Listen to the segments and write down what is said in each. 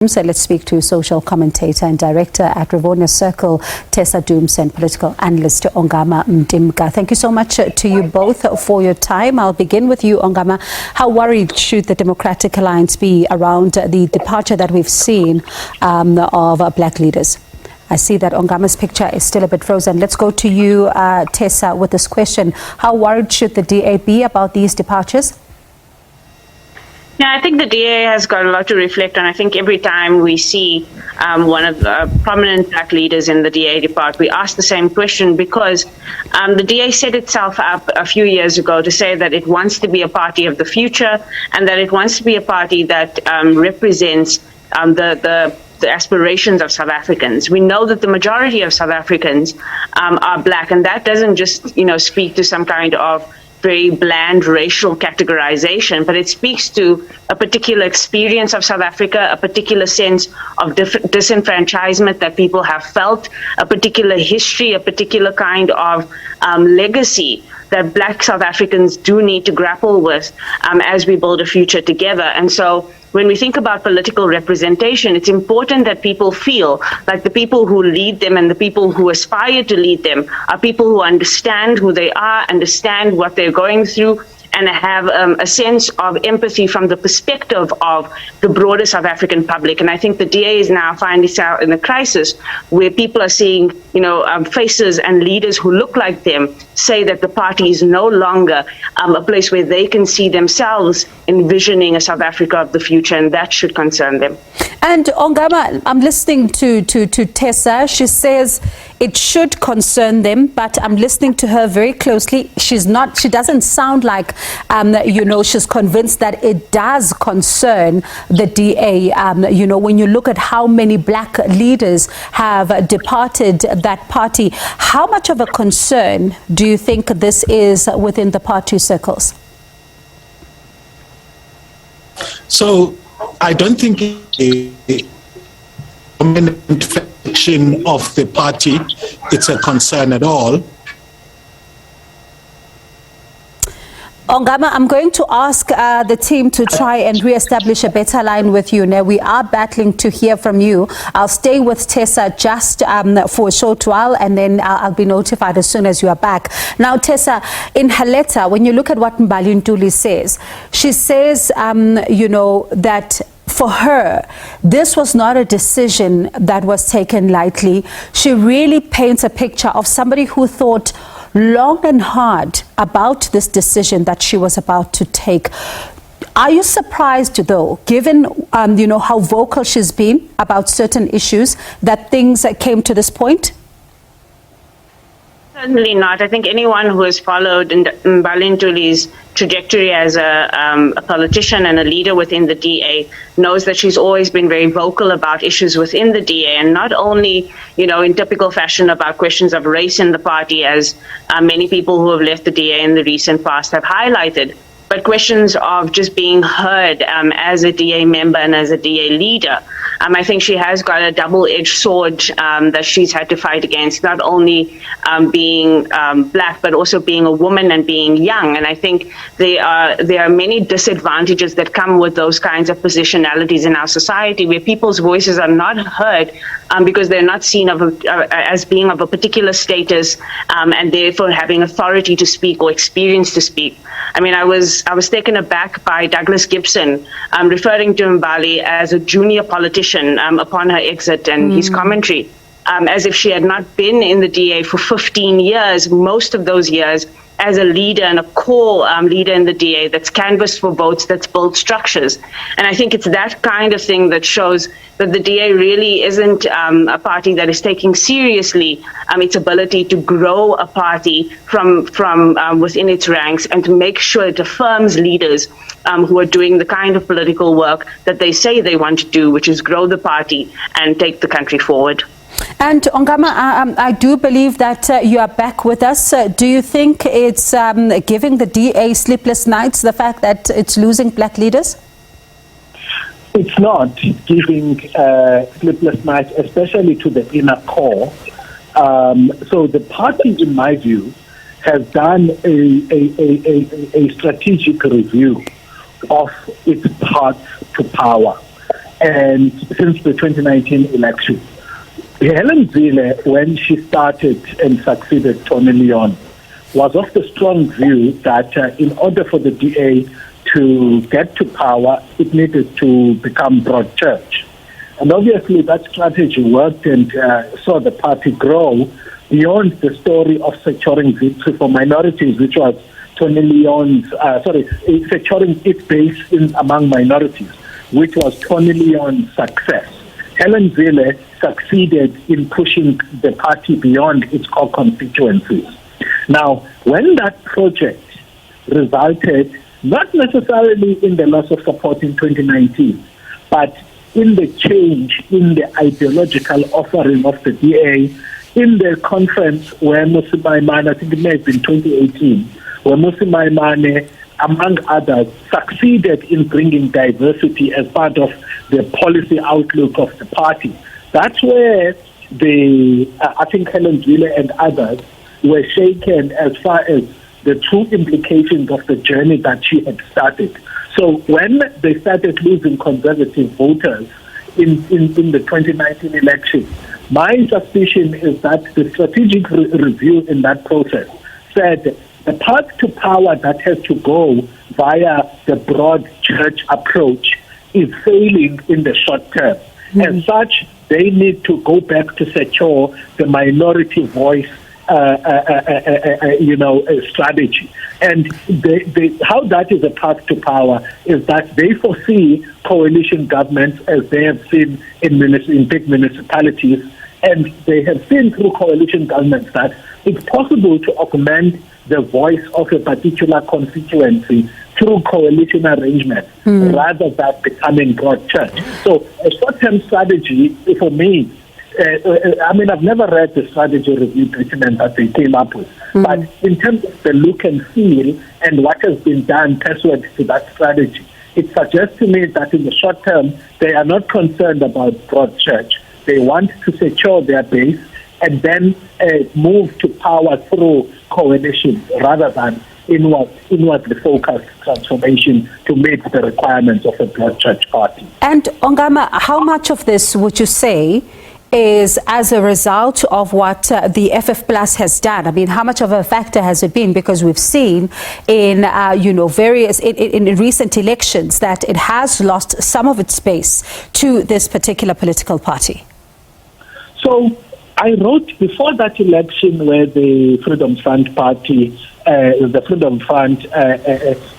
So let's speak to social commentator and director at Rivonia Circle Tessa Dooms and political analyst Ongama Mtimka. Thank you so much to you both for your time. I'll begin with you, Ongama. How worried should the Democratic Alliance be around the departure that we've seen of black leaders? I see that Ongama's picture is still a bit frozen. Let's go to you, Tessa, with this question. How worried should the DA be about these departures? Yeah, I think the DA has got a lot to reflect on. I think every time we see one of the prominent black leaders in the DA depart, we ask the same question because the DA set itself up a few years ago to say that it wants to be a party of the future and that it wants to be a party that represents the aspirations of South Africans. We know that the majority of South Africans are black, and that doesn't just, speak to some kind of very bland racial categorization, but it speaks to a particular experience of South Africa, a particular sense of disenfranchisement that people have felt, a particular history, a particular kind of legacy that black South Africans do need to grapple with as we build a future together. And so when we think about political representation, it's important that people feel like the people who lead them and the people who aspire to lead them are people who understand who they are, understand what they're going through, and have a sense of empathy from the perspective of the broader South African public. And I think the DA is now finding itself in a crisis where people are seeing, faces and leaders who look like them say that the party is no longer a place where they can see themselves envisioning a South Africa of the future, and that should concern them. And Ongama, I'm listening to Tessa. She says it should concern them, but I'm listening to her very closely. She doesn't sound like, she's convinced that it does concern the DA. When you look at how many black leaders have departed that party, how much of a concern do you think this is within the party circles? So I don't think a dominant faction of the party, it's a concern at all. Ongama, I'm going to ask the team to try and re-establish a better line with you. Now, we are battling to hear from you. I'll stay with Tessa just for a short while, and then I'll be notified as soon as you are back. Now, Tessa, in her letter, when you look at what Mbali Nguni says, she says, that for her, this was not a decision that was taken lightly. She really paints a picture of somebody who thought long and hard about this decision that she was about to take. Are you surprised, though, given how vocal she's been about certain issues, that things came to this point? Certainly not. I think anyone who has followed Mbali Nguni's trajectory as a politician and a leader within the DA knows that she's always been very vocal about issues within the DA, and not only, in typical fashion about questions of race in the party, as many people who have left the DA in the recent past have highlighted, but questions of just being heard as a DA member and as a DA leader. I think she has got a double-edged sword that she's had to fight against, not only being black, but also being a woman and being young. And I think there are many disadvantages that come with those kinds of positionalities in our society, where people's voices are not heard because they're not seen as being of a particular status and therefore having authority to speak or experience to speak. I mean, I was taken aback by Douglas Gibson referring to Mbali as a junior politician upon her exit and his commentary, as if she had not been in the DA for 15 years, most of those years as a leader and a core leader in the DA that's canvassed for votes, that's built structures. And I think it's that kind of thing that shows that the DA really isn't a party that is taking seriously its ability to grow a party from within its ranks, and to make sure it affirms leaders who are doing the kind of political work that they say they want to do, which is grow the party and take the country forward. And Ongama, I do believe that you are back with us. Do you think it's giving the DA sleepless nights, the fact that it's losing black leaders? It's not giving sleepless nights, especially to the inner core. So the party, in my view, has done a strategic review of its path to power. and since the 2019 election. Helen Zille, when she started and succeeded Tony Leon, was of the strong view that in order for the DA to get to power, it needed to become broad church. And obviously that strategy worked and saw the party grow beyond the story of securing victory for minorities, which was Tony Leon's, securing its base among minorities, which was Tony Leon's success. Helen Zille succeeded in pushing the party beyond its core constituencies. Now, when that project resulted not necessarily in the loss of support in 2019, but in the change in the ideological offering of the DA, in the conference where Musi Maimane, I think it may have been 2018, where Musi Maimane, among others, succeeded in bringing diversity as part of the policy outlook of the party. That's where I think Helen Zille and others were shaken as far as the true implications of the journey that she had started. So when they started losing conservative voters in the 2019 election, my suspicion is that the strategic review in that process said the path to power that has to go via the broad church approach is failing in the short term. As such, they need to go back to secure the minority voice strategy. And how that is a path to power is that they foresee coalition governments as they have seen in big municipalities, and they have seen through coalition governments that it's possible to augment the voice of a particular constituency through coalition arrangements rather than becoming broad church. So a short-term strategy, for me, I've never read the strategy review document that they came up with, but in terms of the look and feel and what has been done pursuant to that strategy, it suggests to me that in the short term, they are not concerned about broad church. They want to secure their base and then move to power through coalition rather than inwardly focused transformation to meet the requirements of a broad church party. And Ongama, how much of this would you say is as a result of what the FF Plus has done? I mean, how much of a factor has it been? Because we've seen in in recent elections that it has lost some of its space to this particular political party. So I wrote before that election where the Freedom Fund party, the Freedom Fund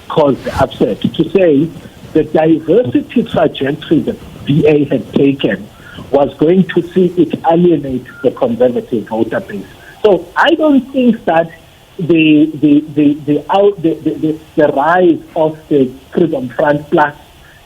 caused the upset, to say the diversity trajectory that DA had taken was going to see it alienate the conservative voter base. So I don't think that the rise of the Freedom Front Plus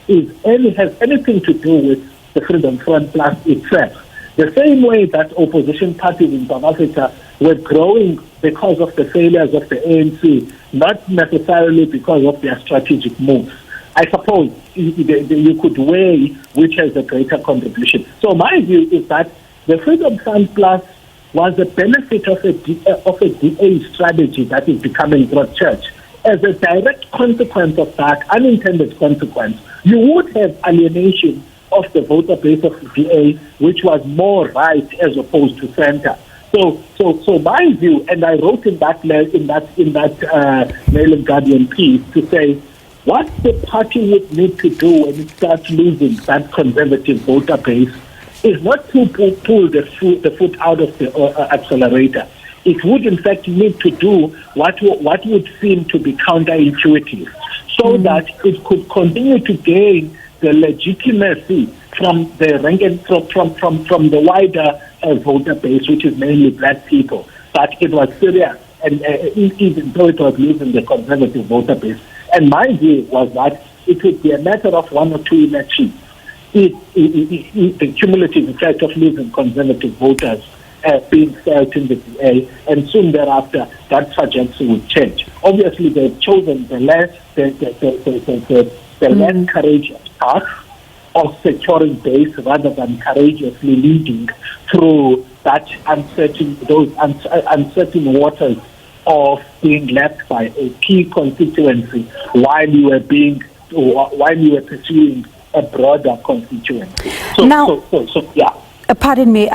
has anything to do with the Freedom Front Plus itself. The same way that opposition parties in South Africa were growing because of the failures of the ANC, not necessarily because of their strategic moves. I suppose you could weigh which has a greater contribution. So my view is that the Freedom Fund Plus was a benefit of a DA strategy that is becoming broad church. As a direct consequence of that, unintended consequence, you would have alienation of the voter base of the DA, which was more right as opposed to center. So my view, and I wrote in that Mail and Guardian piece to say, what the party would need to do when it starts losing that conservative voter base is not to pull the foot out of the accelerator. It would, in fact, need to do what would seem to be counterintuitive, so that it could continue to gain the legitimacy from the rank and from the wider voter base, which is mainly black people. That it was serious, and even though it was losing the conservative voter base. And my view was that it would be a matter of one or two elections if the cumulative effect of losing conservative voters being felt in the DA, and soon thereafter that trajectory would change. Obviously, they've chosen the less courageous path of securing base rather than courageously leading through that those uncertain waters of being left by a key constituency while you were pursuing a broader constituency. Now, Yeah. Pardon me,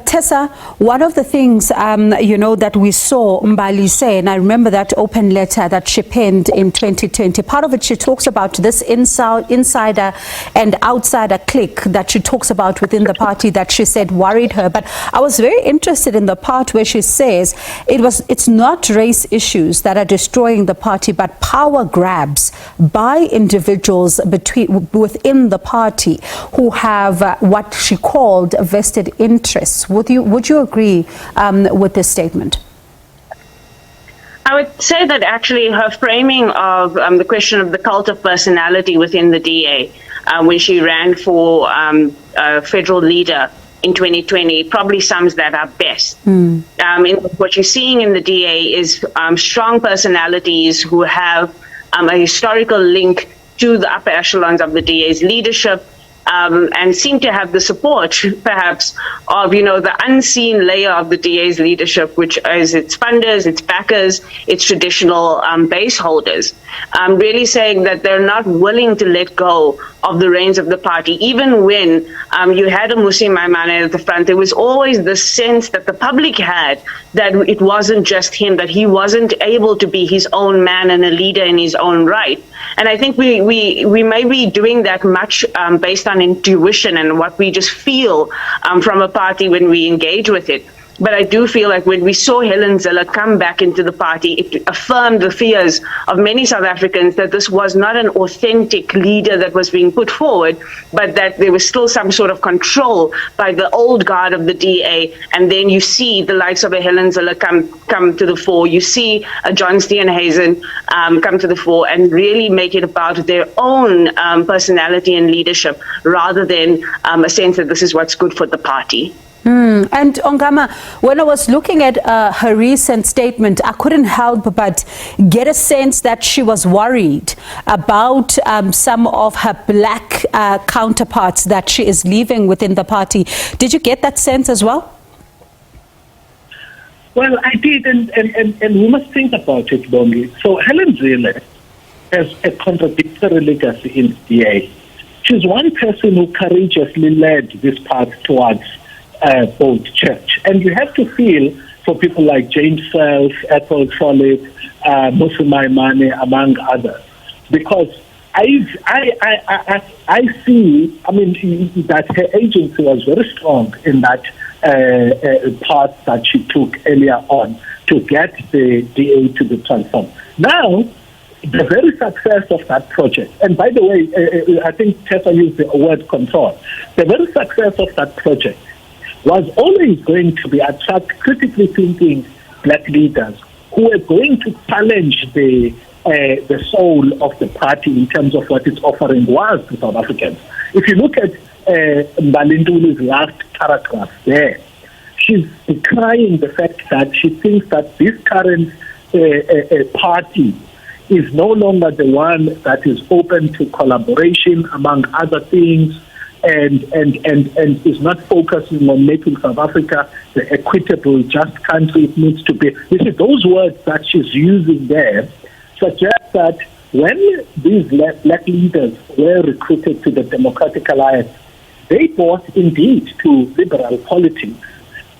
Tessa, one of the things, that we saw Mbali say, and I remember that open letter that she penned in 2020, part of it she talks about this insider and outsider clique that she talks about within the party that she said worried her. But I was very interested in the part where she says it's not race issues that are destroying the party, but power grabs by individuals within the party who have what she called vested interests. Would you agree with this statement? I would say that actually her framing of the question of the cult of personality within the DA when she ran for federal leader in 2020 probably sums that up best. What you're seeing in the DA is strong personalities who have a historical link to the upper echelons of the DA's leadership, and seem to have the support, perhaps, of, the unseen layer of the DA's leadership, which is its funders, its backers, its traditional base holders, really saying that they're not willing to let go of the reins of the party. Even when you had a Mmusi Maimane at the front, there was always the sense that the public had that it wasn't just him, that he wasn't able to be his own man and a leader in his own right. And I think we may be doing that much based on intuition and what we just feel from a party when we engage with it. But I do feel like when we saw Helen Zille come back into the party, it affirmed the fears of many South Africans that this was not an authentic leader that was being put forward, but that there was still some sort of control by the old guard of the DA. And then you see the likes of a Helen Zille come to the fore. You see a John Steenhuisen come to the fore and really make it about their own personality and leadership rather than a sense that this is what's good for the party. And Ongama, when I was looking at her recent statement, I couldn't help but get a sense that she was worried about some of her black counterparts that she is leaving within the party. Did you get that sense as well? Well, I did, and we must think about it, Bongi. So Helen Zille has a contradictory legacy in the DA. She's one person who courageously led this path towards both church. And you have to feel for people like James Self, Ethel Trollip, Mmusi Maimane, among others. Because I see, that her agency was very strong in that path that she took earlier on to get the DA to be transformed. Now, the very success of that project, and by the way, I think Tessa used the word control, the very success of that project was always going to be attract critically thinking black leaders who are going to challenge the soul of the party in terms of what its offering was to South Africans. If you look at Mbali Nguni's last paragraph there, she's decrying the fact that she thinks that this current party is no longer the one that is open to collaboration, among other things, and is not focusing on making South Africa the equitable, just country it needs to be. You see, those words that she's using there suggest that when these black leaders were recruited to the Democratic Alliance, they bought indeed to liberal politics,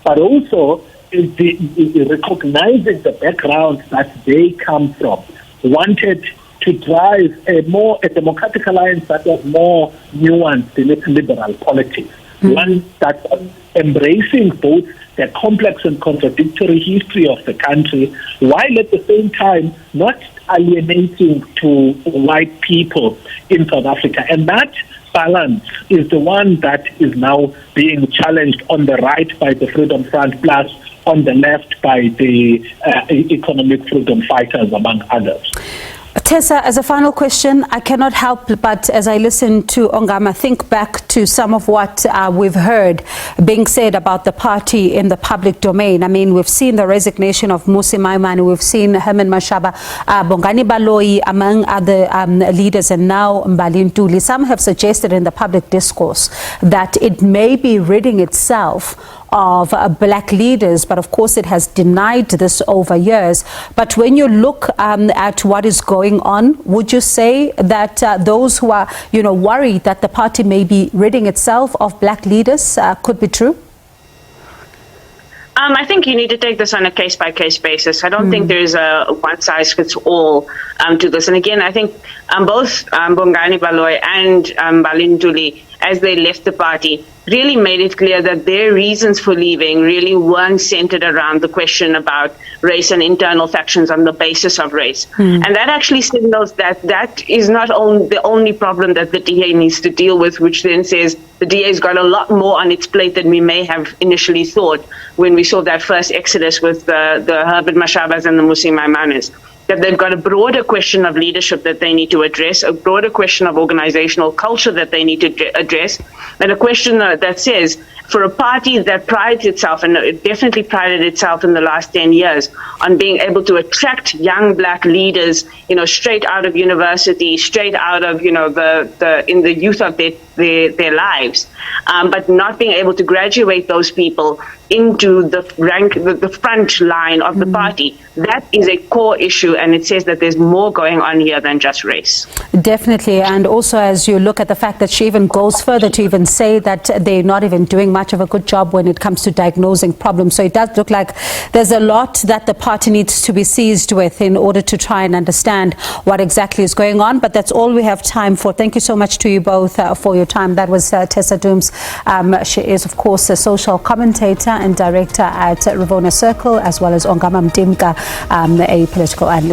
but also recognizing the background that they come from, wanted to drive a Democratic Alliance that was more nuanced in its liberal politics, one that was embracing both the complex and contradictory history of the country, while at the same time not alienating to white people in South Africa. And that balance is the one that is now being challenged on the right by the Freedom Front, plus on the left by the economic freedom fighters, among others. Tessa, as a final question, I cannot help but, as I listen to Ongama, think back to some of what we've heard being said about the party in the public domain. I mean, we've seen the resignation of Mmusi Maimane, we've seen Herman Mashaba, Bongani Baloyi, among other leaders, and now Mbali Nguni. Some have suggested in the public discourse that it may be ridding itself of black leaders, but of course it has denied this over years. But when you look at what is going on, would you say that those who are, worried that the party may be ridding itself of black leaders could be true? I think you need to take this on a case-by-case basis. I don't think there's a one-size-fits-all to this. And again, I think both Bongani Baloyi and Mbali Nguni, as they left the party, really made it clear that their reasons for leaving really weren't centered around the question about race and internal factions on the basis of race. And that actually signals that that is not the only problem that the DA needs to deal with, which then says the DA's got a lot more on its plate than we may have initially thought when we saw that first exodus with the Herbert Mashabas and the Musi Maimanes. That they've got a broader question of leadership that they need to address, a broader question of organizational culture that they need to address, and a question that says, for a party that prides itself, and it definitely prided itself in the last 10 years, on being able to attract young black leaders, straight out of university, straight out of, in the youth of their lives, but not being able to graduate those people into the front line of the party. That is a core issue, and it says that there's more going on here than just race. Definitely, and also as you look at the fact that she even goes further to even say that they're not even doing much of a good job when it comes to diagnosing problems. So it does look like there's a lot that the party needs to be seized with in order to try and understand what exactly is going on. But that's all we have time for. Thank you so much to you both for your time. That was Tessa Dooms. She is, of course, a social commentator and director at Rivonia Circle, as well as Ongama Mtimka, a political analyst.